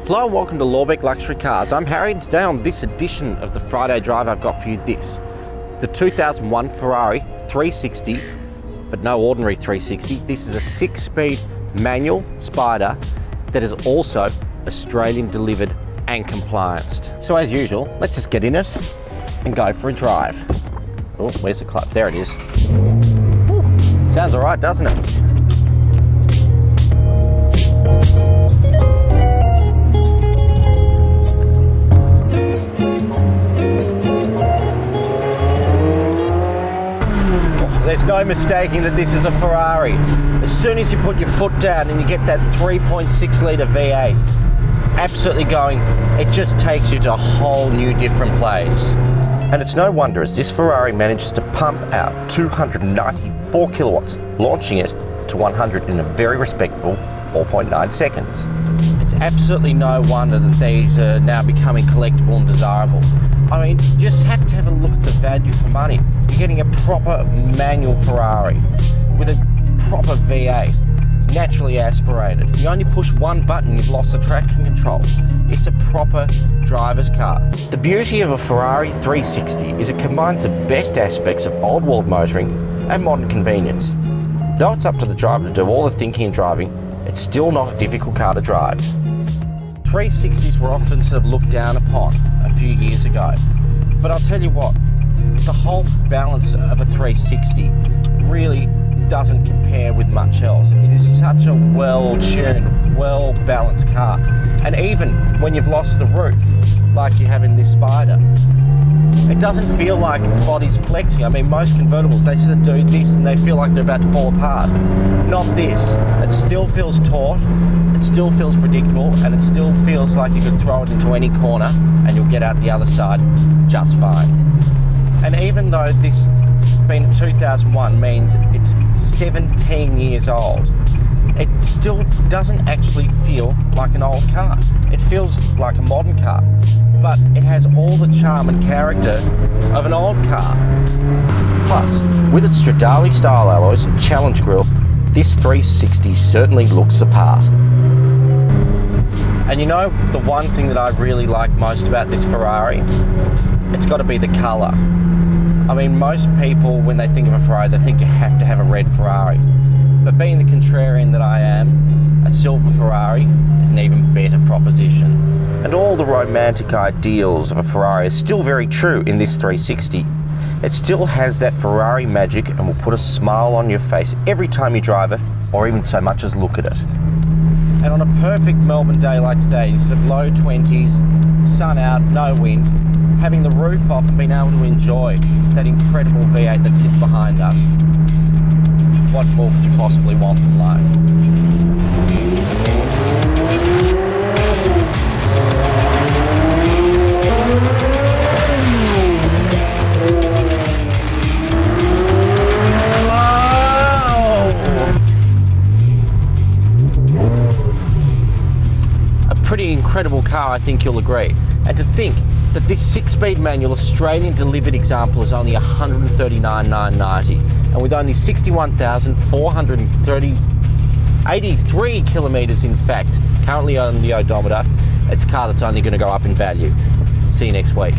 Hello and welcome to Lorbek Luxury Cars. I'm Harry and today on this edition of the Friday Drive I've got for you the 2001 Ferrari 360, but no ordinary 360. This is a 6-speed manual Spider that is also Australian delivered and complianced. So as usual, let's just get in it and go for a drive. Oh, where's the clutch? There it is. Ooh, sounds all right, doesn't it? There's no mistaking that this is a Ferrari. As soon as you put your foot down and you get that 3.6 litre V8, absolutely going, it just takes you to a whole new different place. And it's no wonder as this Ferrari manages to pump out 294 kilowatts, launching it to 100 in a very respectable 4.9 seconds. It's absolutely no wonder that these are now becoming collectible and desirable. I mean, you just have to have a look at the value for money. You're getting a proper manual Ferrari with a proper V8, naturally aspirated. You only push one button, you've lost the traction control. It's a proper driver's car. The beauty of a Ferrari 360 is it combines the best aspects of old world motoring and modern convenience. Though it's up to the driver to do all the thinking and driving, it's still not a difficult car to drive. 360s were often sort of looked down upon a few years ago, but I'll tell you what, the whole balance of a 360 really doesn't compare with much else. It is such a well-tuned, well-balanced car, and even when you've lost the roof, like you have in this Spider, it doesn't feel like the body's flexing. I mean, most convertibles, they sort of do this and they feel like they're about to fall apart. Not this. It still feels taut, it still feels predictable, and it still feels like you could throw it into any corner and you'll get out the other side just fine. And even though this being 2001 means it's 17 years old, it still doesn't actually feel like an old car. It feels like a modern car, but it has all the charm and character of an old car. Plus, with its Stradale style alloys and challenge grille, this 360 certainly looks the part. And you know, the one thing that I really like most about this Ferrari, it's got to be the colour. I mean, most people, when they think of a Ferrari, they think you have to have a red Ferrari. But being the contrarian that I am, a silver Ferrari is an even better proposition. And all the romantic ideals of a Ferrari are still very true in this 360. It still has that Ferrari magic and will put a smile on your face every time you drive it, or even so much as look at it. And on a perfect Melbourne day like today, sort of low 20s, sun out, no wind, having the roof off and being able to enjoy that incredible V8 that sits behind us. What more could you possibly want from life? Pretty incredible car, I think you'll agree. And to think that this 6-speed manual Australian delivered example is only $139,990, and with only 61,483 kilometres in fact currently on the odometer, it's a car that's only going to go up in value. See you next week.